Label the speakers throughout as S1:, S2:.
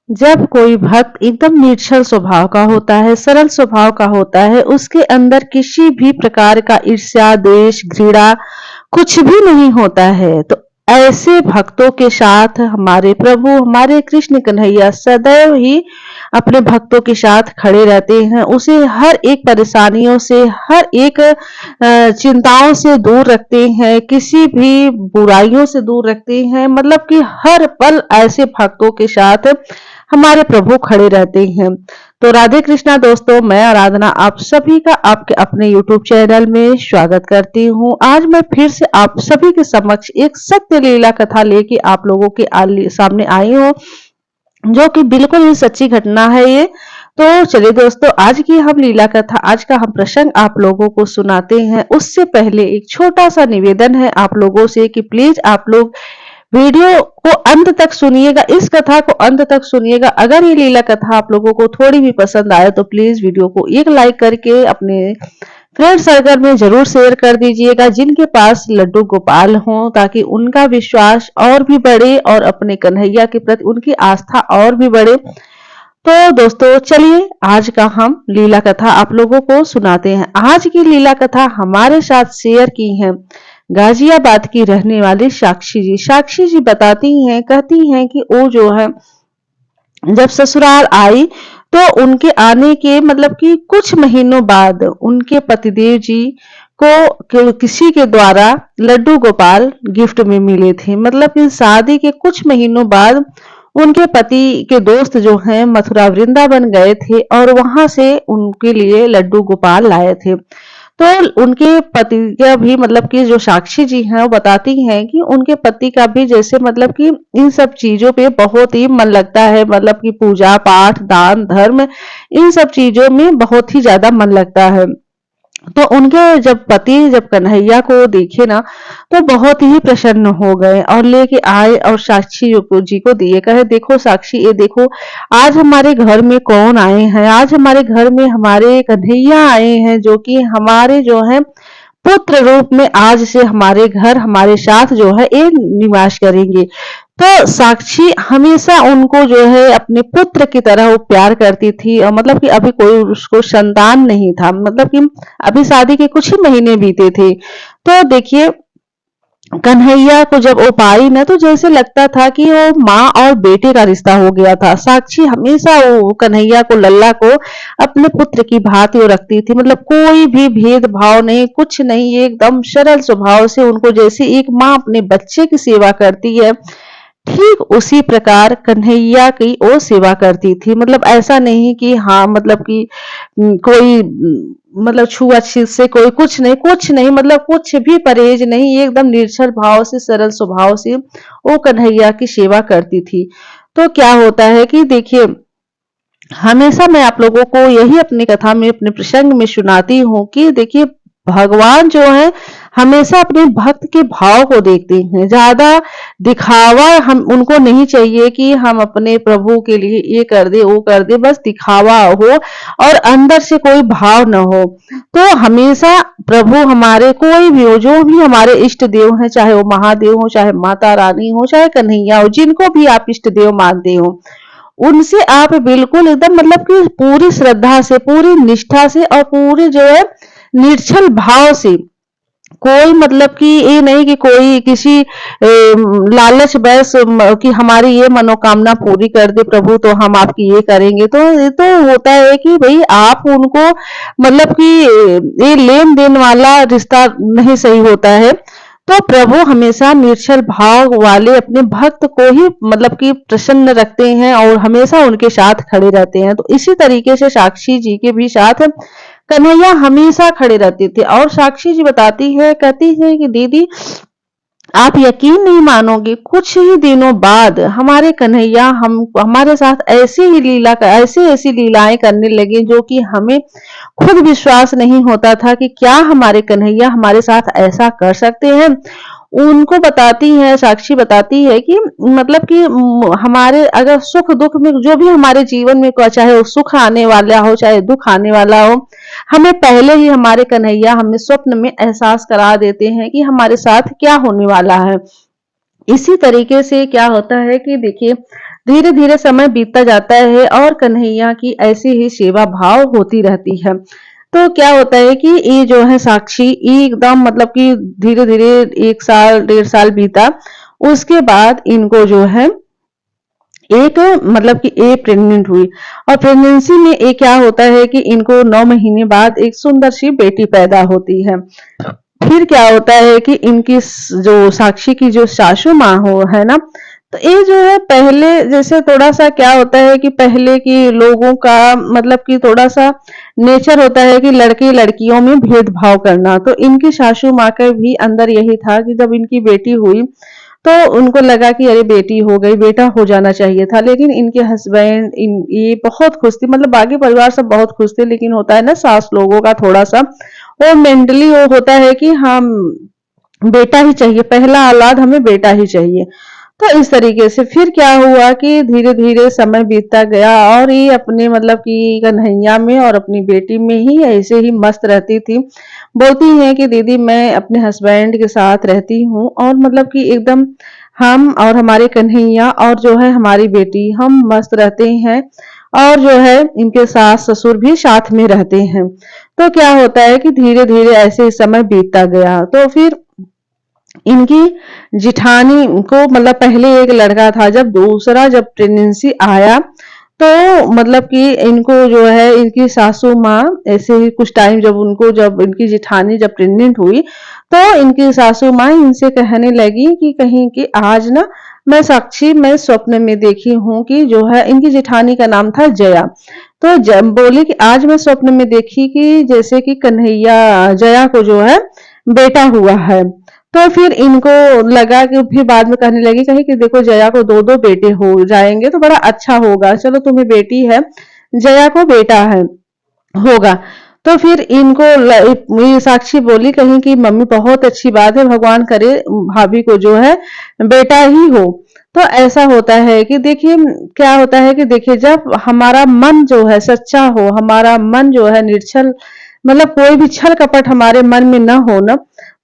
S1: जब कोई भक्त एकदम निश्चल स्वभाव का होता है, सरल स्वभाव का होता है, उसके अंदर किसी भी प्रकार का ईर्ष्या, द्वेष, घृणा कुछ भी नहीं होता है, तो ऐसे भक्तों के साथ हमारे प्रभु, हमारे कृष्ण कन्हैया सदैव ही अपने भक्तों के साथ खड़े रहते हैं। उसे हर एक परेशानियों से, हर एक चिंताओं से दूर रखते हैं, किसी भी बुराइयों से दूर रखते हैं। मतलब कि हर पल ऐसे भक्तों के साथ हमारे प्रभु खड़े रहते हैं। तो राधे कृष्णा दोस्तों, मैं आराधना आप सभी का आपके अपने YouTube चैनल में स्वागत करती हूँ। आज मैं फिर से आप सभी के समक्ष एक सत्य लीला कथा लेके आप लोगों के सामने आई हूँ, जो कि बिल्कुल ही सच्ची घटना है ये। तो चलिए दोस्तों, आज की हम लीला कथा, आज का हम प्रसंग आप लोगों को सुनाते हैं। उससे पहले एक छोटा सा निवेदन है आप लोगों से कि प्लीज आप लोग वीडियो को अंत तक सुनिएगा, इस कथा को अंत तक सुनिएगा। अगर ये लीला कथा आप लोगों को थोड़ी भी पसंद आए तो प्लीज वीडियो को एक लाइक करके अपने फ्रेंड सर्कल में जरूर शेयर कर दीजिएगा, जिनके पास लड्डू गोपाल हो, ताकि उनका विश्वास और भी बढ़े और अपने कन्हैया के प्रति उनकी आस्था और भी बढ़े। तो दोस्तों चलिए आज का हम लीला कथा आप लोगों को सुनाते हैं। आज की लीला कथा हमारे साथ शेयर की है गाजियाबाद की रहने वाली साक्षी जी। साक्षी जी बताती हैं, कहती हैं कि वो जो है जब ससुराल आई तो उनके आने के मतलब कि कुछ महीनों बाद उनके पतिदेव जी को किसी के द्वारा लड्डू गोपाल गिफ्ट में मिले थे। मतलब कि शादी के कुछ महीनों बाद उनके पति के दोस्त जो हैं मथुरा वृंदावन गए थे और वहां से उनके लिए लड्डू गोपाल लाए थे। तो उनके पति का भी मतलब कि जो साक्षी जी हैं वो बताती हैं कि उनके पति का भी जैसे मतलब कि इन सब चीजों पे बहुत ही मन लगता है। मतलब कि पूजा पाठ, दान धर्म, इन सब चीजों में बहुत ही ज्यादा मन लगता है। तो उनके जब पति जब कन्हैया को देखे ना तो बहुत ही प्रसन्न हो गए और लेके आए और साक्षी जी को दिए। कहे देखो साक्षी, ये देखो आज हमारे घर में कौन आए हैं, आज हमारे घर में हमारे कन्हैया आए हैं, जो कि हमारे जो है पुत्र रूप में आज से हमारे घर हमारे साथ जो है ये निवास करेंगे। तो साक्षी हमेशा उनको जो है अपने पुत्र की तरह वो प्यार करती थी। और मतलब कि अभी कोई उसको संतान नहीं था, मतलब कि अभी शादी के कुछ ही महीने बीते थे। तो देखिए कन्हैया को जब वो पाई ना तो जैसे लगता था कि वो माँ और बेटे का रिश्ता हो गया था। साक्षी हमेशा वो कन्हैया को, लल्ला को अपने पुत्र की भांति वो रखती थी। मतलब कोई भी भेदभाव नहीं, कुछ नहीं, एकदम सरल स्वभाव से उनको जैसे एक माँ अपने बच्चे की सेवा करती है, ठीक उसी प्रकार कन्हैया की वो सेवा करती थी। मतलब ऐसा नहीं कि हाँ मतलब कि कोई मतलब छुआछूत से कोई कुछ नहीं, कुछ नहीं, मतलब कुछ भी परहेज नहीं, एकदम निर्छल भाव से, सरल स्वभाव से वो कन्हैया की सेवा करती थी। तो क्या होता है कि देखिए हमेशा मैं आप लोगों को यही अपनी कथा में, अपने प्रसंग में सुनाती हूँ कि देखिए भगवान जो है हमेशा अपने भक्त के भाव को देखते हैं। ज्यादा दिखावा हम उनको नहीं चाहिए कि हम अपने प्रभु के लिए ये कर दे वो कर दे, बस दिखावा हो और अंदर से कोई भाव न हो। तो हमेशा प्रभु हमारे कोई भी हो, जो भी हमारे इष्ट देव हैं, चाहे वो महादेव हो, चाहे माता रानी हो, चाहे कन्हैया हो, जिनको भी आप इष्ट देव मानते हो, उनसे आप बिल्कुल एकदम मतलब कि पूरी श्रद्धा से, पूरी निष्ठा से और पूरे जो है निर्छल भाव से, कोई मतलब कि ये नहीं कि कोई किसी लालच बस कि हमारी ये मनोकामना पूरी कर दे प्रभु तो हम आपकी ये करेंगे। तो ये तो होता है कि भाई आप उनको मतलब कि ये लेन देन वाला रिश्ता नहीं सही होता है। तो प्रभु हमेशा निर्छल भाव वाले अपने भक्त को ही मतलब कि प्रसन्न रखते हैं और हमेशा उनके साथ खड़े रहते हैं। तो इसी तरीके से साक्षी जी के भी साथ कन्हैया हमेशा खड़े रहते थे। और साक्षी जी बताती है, कहती है कि दीदी आप यकीन नहीं मानोगे, कुछ ही दिनों बाद हमारे कन्हैया हम हमारे साथ ऐसी ऐसी लीलाएं करने लगे जो कि हमें खुद विश्वास नहीं होता था कि क्या हमारे कन्हैया हमारे साथ ऐसा कर सकते हैं। उनको बताती है, साक्षी बताती है कि मतलब कि हमारे अगर सुख दुख में जो भी हमारे जीवन में चाहे वो सुख आने वाला हो चाहे दुख आने वाला हो, हमें पहले ही हमारे कन्हैया हमें स्वप्न में एहसास करा देते हैं कि हमारे साथ क्या होने वाला है। इसी तरीके से क्या होता है कि देखिए धीरे धीरे समय बीतता जाता है और कन्हैया की ऐसी ही सेवा भाव होती रहती है। तो क्या होता है कि ये जो है साक्षी, ये एकदम मतलब कि धीरे धीरे 1 साल 1.5 साल बीता। उसके बाद इनको जो है एक मतलब कि ये प्रेग्नेंट हुई, और प्रेगनेंसी में ये क्या होता है कि इनको 9 महीने बाद एक सुंदर सी बेटी पैदा होती है। फिर क्या होता है कि इनकी जो साक्षी की जो सासू माँ हो है ना, तो ये जो है पहले जैसे थोड़ा सा क्या होता है कि पहले की लोगों का मतलब कि थोड़ा सा नेचर होता है कि लड़के लड़कियों में भेदभाव करना। तो इनकी सासू माँ के भी अंदर यही था कि जब इनकी बेटी हुई तो उनको लगा कि अरे बेटी हो गई, बेटा हो जाना चाहिए था। लेकिन इनके हस्बैंड ये बहुत खुश थी, मतलब बाकी परिवार सब बहुत खुश थे, लेकिन होता है ना सास लोगों का थोड़ा सा वो मेंटली वो होता है कि हम बेटा ही चाहिए, पहला औलाद हमें बेटा ही चाहिए। तो इस तरीके से फिर क्या हुआ कि धीरे धीरे समय बीतता गया और ये अपने मतलब कि कन्हैया में और अपनी बेटी में ही ऐसे ही मस्त रहती थी। बोलती हैं कि दीदी मैं अपने हस्बैंड के साथ रहती हूँ और मतलब कि एकदम हम और हमारे कन्हैया और जो है हमारी बेटी हम मस्त रहते हैं, और जो है इनके सास ससुर भी साथ में रहते हैं। तो क्या होता है कि धीरे धीरे ऐसे ही समय बीतता गया। तो फिर इनकी जिठानी को मतलब पहले एक लड़का था, जब दूसरा जब प्रेगनेंसी आया तो मतलब कि इनको जो है इनकी सासू माँ ऐसे ही कुछ टाइम जब इनकी जिठानी जब प्रेग्नेंट हुई तो इनकी सासू माँ इनसे कहने लगी कि कहीं कि आज ना मैं साक्षी मैं स्वप्न में देखी हूँ कि जो है इनकी जिठानी का नाम था जया। तो जब बोली कि आज मैं स्वप्न में देखी कि जैसे कि कन्हैया जया को जो है बेटा हुआ है। तो फिर इनको लगा कि फिर बाद में कहने लगी कहीं कि देखो जया को 2-2 बेटे हो जाएंगे तो बड़ा अच्छा होगा, चलो तुम्हें बेटी है, जया को बेटा है होगा। तो फिर इनको ये साक्षी बोली कहीं कि मम्मी बहुत अच्छी बात है, भगवान करे भाभी को जो है बेटा ही हो। तो ऐसा होता है कि देखिए क्या होता है कि देखिए जब हमारा मन जो है सच्चा हो, हमारा मन जो है निर्छल, मतलब कोई भी छल कपट हमारे मन में न हो ना,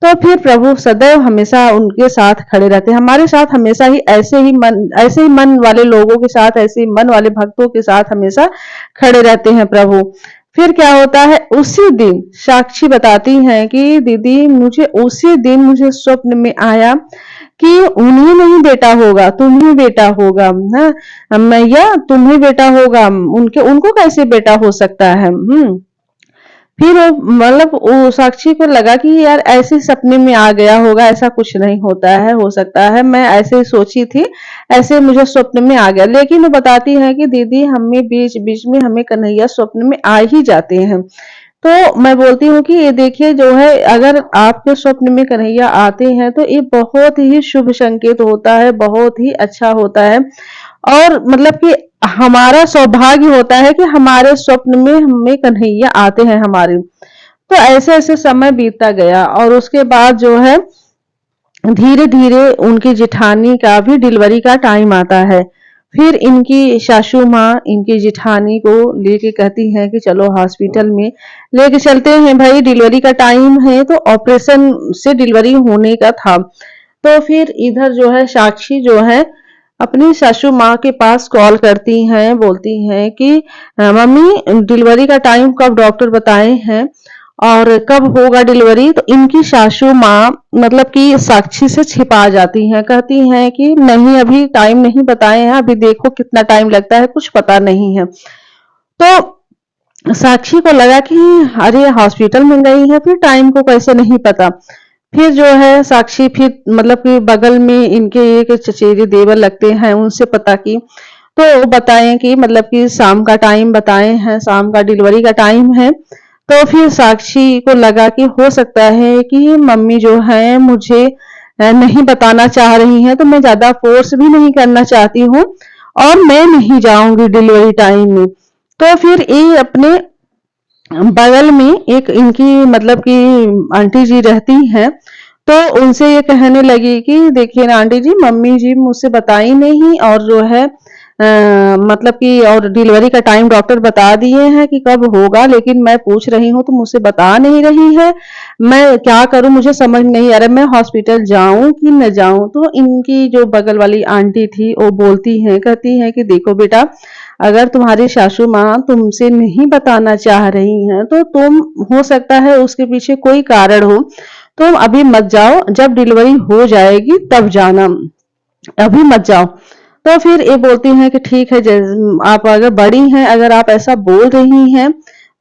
S1: तो फिर प्रभु सदैव हमेशा उनके साथ खड़े रहते हैं, हमारे साथ हमेशा ही ऐसे ही मन वाले लोगों के साथ, ऐसे ही मन वाले भक्तों के साथ हमेशा खड़े रहते हैं प्रभु। फिर क्या होता है उसी दिन साक्षी बताती हैं कि दीदी मुझे उसी दिन मुझे स्वप्न में आया कि उन्हीं नहीं बेटा होगा, तुम ही बेटा होगा ना मैया, तुम ही बेटा होगा, उनके उनको कैसे बेटा हो सकता है। फिर वो मतलब वो साक्षी को लगा कि यार ऐसे सपने में आ गया होगा, ऐसा कुछ नहीं होता है, हो सकता है मैं ऐसे ही सोची थी, ऐसे मुझे स्वप्न में आ गया। लेकिन वो बताती है कि दीदी हमें बीच बीच में हमें कन्हैया स्वप्न में आ ही जाते हैं। तो मैं बोलती हूँ कि ये देखिए जो है अगर आपके स्वप्न में कन्हैया आते हैं तो ये बहुत ही शुभ संकेत होता है, बहुत ही अच्छा होता है, और मतलब कि हमारा सौभाग्य होता है कि हमारे स्वप्न में हमें कन्हैया आते हैं हमारे। तो ऐसे ऐसे समय बीतता गया और उसके बाद जो है धीरे धीरे उनकी जिठानी का भी डिलीवरी का टाइम आता है। फिर इनकी सासू माँ इनकी जिठानी को लेके कहती हैं कि चलो हॉस्पिटल में लेके चलते हैं, भाई डिलीवरी का टाइम है, तो ऑपरेशन से डिलीवरी होने का था। तो फिर इधर जो है साक्षी जो है अपनी सासू माँ के पास कॉल करती हैं, बोलती हैं कि मम्मी डिलीवरी का टाइम कब डॉक्टर बताए हैं और कब होगा डिलीवरी। तो इनकी सासू माँ मतलब कि साक्षी से छिपा जाती हैं, कहती हैं कि नहीं अभी टाइम नहीं बताए हैं, अभी देखो कितना टाइम लगता है, कुछ पता नहीं है। तो साक्षी को लगा कि अरे हॉस्पिटल में गई है फिर टाइम को कैसे नहीं पता। फिर जो है साक्षी फिर मतलब कि बगल में इनके एक चचेरे देवर लगते हैं, उनसे पता की तो वो बताएं कि मतलब कि शाम का टाइम बताए हैं, शाम का डिलीवरी का टाइम है। तो फिर साक्षी को लगा कि हो सकता है कि मम्मी जो है मुझे नहीं बताना चाह रही हैं, तो मैं ज्यादा फोर्स भी नहीं करना चाहती हूँ और मैं नहीं जाऊंगी डिलीवरी टाइम में। तो फिर ये अपने बगल में एक इनकी मतलब कि आंटी जी रहती हैं, तो उनसे ये कहने लगी कि देखिए ना आंटी जी, मम्मी जी मुझसे बताई नहीं और जो है मतलब कि और डिलीवरी का टाइम डॉक्टर बता दिए हैं कि कब होगा, लेकिन मैं पूछ रही हूँ तो मुझसे बता नहीं रही है। मैं क्या करूँ, मुझे समझ नहीं आ रहा है, मैं हॉस्पिटल जाऊँ कि न जाऊँ। तो इनकी जो बगल वाली आंटी थी वो बोलती हैं, कहती हैं कि देखो बेटा, अगर तुम्हारी सासू माँ तुमसे नहीं बताना चाह रही हैं तो तुम, हो सकता है उसके पीछे कोई कारण हो, तुम अभी मत जाओ, जब डिलीवरी हो जाएगी तब जाना, अभी मत जाओ। तो फिर ये बोलती हैं कि ठीक है, आप अगर बड़ी हैं, अगर आप ऐसा बोल रही हैं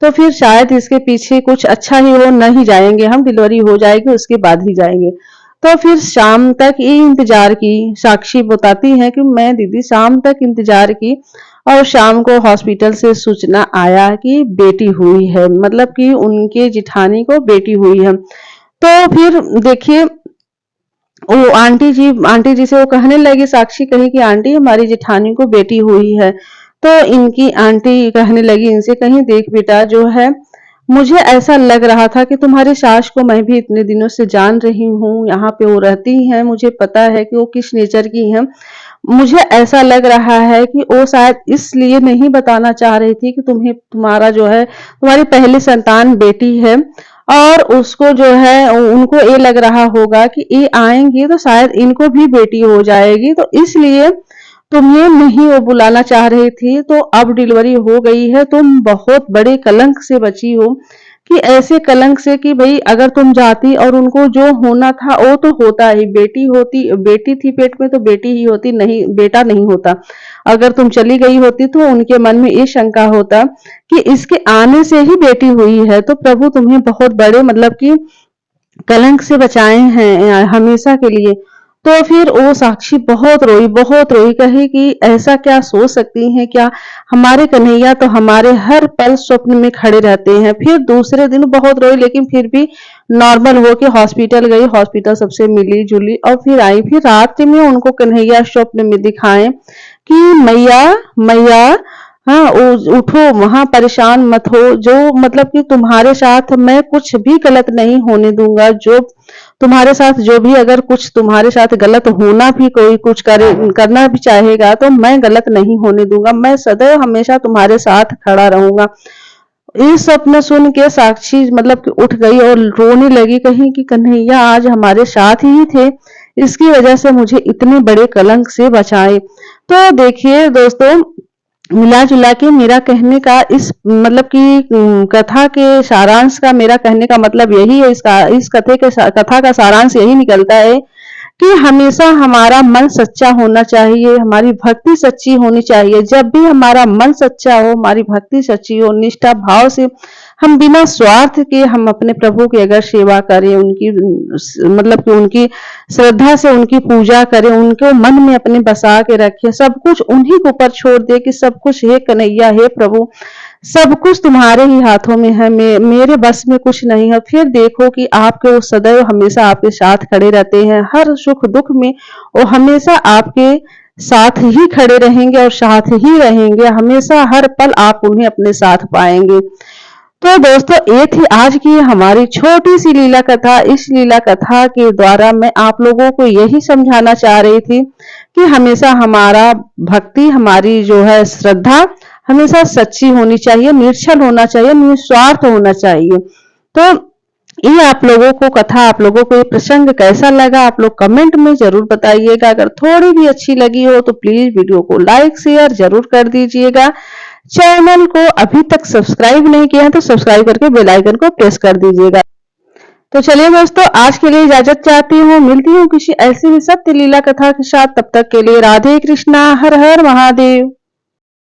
S1: तो फिर शायद इसके पीछे कुछ अच्छा ही हो, नहीं जाएंगे हम, डिलीवरी हो जाएगी उसके बाद ही जाएंगे। तो फिर शाम तक ये इंतजार की, साक्षी बताती है कि मैं दीदी शाम तक इंतजार की, और शाम को हॉस्पिटल से सूचना आया कि बेटी हुई है, मतलब कि उनके जिठानी को बेटी हुई है। तो फिर देखिए, वो आंटी जी से वो कहने लगी, साक्षी कही कि आंटी हमारी जेठानी को बेटी हुई है। तो इनकी आंटी कहने लगी इनसे, कहीं देख बेटा, जो है मुझे ऐसा लग रहा था कि तुम्हारी सास को मैं भी इतने दिनों से जान रही हूँ, यहाँ पे वो रहती हैं, मुझे पता है कि वो किस नेचर की हैं। मुझे ऐसा लग रहा है कि वो शायद इसलिए नहीं बताना चाह रही थी कि तुम्हें, तुम्हारा जो है, तुम्हारी पहली संतान बेटी है, और उसको जो है, उनको ये लग रहा होगा कि ये आएंगी तो शायद इनको भी बेटी हो जाएगी, तो इसलिए तुम्हें नहीं वो बुलाना चाह रही थी। तो अब डिलीवरी हो गई है, तुम बहुत बड़े कलंक से बची हो, कि ऐसे कलंक से कि भाई अगर तुम जाती और उनको जो होना था वो तो होता ही, बेटी होती, बेटी थी पेट में तो बेटी ही होती, नहीं बेटा नहीं होता। अगर तुम चली गई होती तो उनके मन में ये शंका होता कि इसके आने से ही बेटी हुई है। तो प्रभु तुम्हें बहुत बड़े, मतलब कि कलंक से बचाए हैं हमेशा के लिए। तो फिर वो साक्षी बहुत रोई, कही कि ऐसा क्या सोच सकती हैं क्या, हमारे कन्हैया तो हमारे हर पल स्वप्न में खड़े रहते हैं। फिर दूसरे दिन बहुत रोई, लेकिन फिर भी नॉर्मल हो के हॉस्पिटल गई, हॉस्पिटल सबसे मिली जुली और फिर आई। फिर रात में उनको कन्हैया स्वप्न में दिखाए कि मैया, मैया, हाँ, उठो, वहां परेशान मत हो, जो मतलब कि तुम्हारे साथ मैं कुछ भी गलत नहीं होने दूंगा, जो तुम्हारे साथ जो भी, अगर कुछ तुम्हारे साथ गलत होना भी, कोई कुछ करे, करना भी चाहेगा तो मैं गलत नहीं होने दूंगा, मैं सदैव हमेशा तुम्हारे साथ खड़ा रहूंगा। इस सपने सुन के साक्षी मतलब कि उठ गई और रोने लगी, कहीं कि कन्हैया आज हमारे साथ ही थे, इसकी वजह से मुझे इतने बड़े कलंक से बचाए। तो देखिए दोस्तों, मिला जुला के मेरा कहने का इस मतलब कि कथा के सारांश का, मेरा कहने का मतलब यही है, इस कथा का सारांश यही निकलता है कि हमेशा हमारा मन सच्चा होना चाहिए, हमारी भक्ति सच्ची होनी चाहिए। जब भी हमारा मन सच्चा हो, हमारी भक्ति सच्ची हो, निष्ठा भाव से हम बिना स्वार्थ के हम अपने प्रभु की अगर सेवा करें, उनकी मतलब कि उनकी श्रद्धा से उनकी पूजा करें, उनको मन में अपने बसा के रखें, सब कुछ उन्हीं के ऊपर छोड़ दे कि सब कुछ हे कन्हैया, हे प्रभु, सब कुछ तुम्हारे ही हाथों में है, मेरे बस में कुछ नहीं है। फिर देखो कि आपके वो सदैव हमेशा आपके साथ खड़े रहते हैं, हर सुख दुख में वो हमेशा आपके साथ ही खड़े रहेंगे और साथ ही रहेंगे, हमेशा हर पल आप उन्हें अपने साथ पाएंगे। तो दोस्तों, ये थी आज की हमारी छोटी सी लीला कथा। इस लीला कथा के द्वारा मैं आप लोगों को यही समझाना चाह रही थी कि हमेशा हमारा भक्ति, हमारी जो है श्रद्धा, हमेशा सच्ची होनी चाहिए, निर्छल होना चाहिए, निस्वार्थ होना चाहिए। तो ये आप लोगों को कथा, आप लोगों को ये प्रसंग कैसा लगा, आप लोग कमेंट में जरूर बताइएगा। अगर थोड़ी भी अच्छी लगी हो तो प्लीज वीडियो को लाइक शेयर जरूर कर दीजिएगा। चैनल को अभी तक सब्सक्राइब नहीं किया है तो सब्सक्राइब करके बेल आइकन को प्रेस कर दीजिएगा। तो चलिए दोस्तों, आज के लिए इजाजत चाहती हूँ, मिलती हूँ किसी ऐसी ही सत्य लीला कथा के साथ। तब तक के लिए राधे कृष्णा, हर हर महादेव।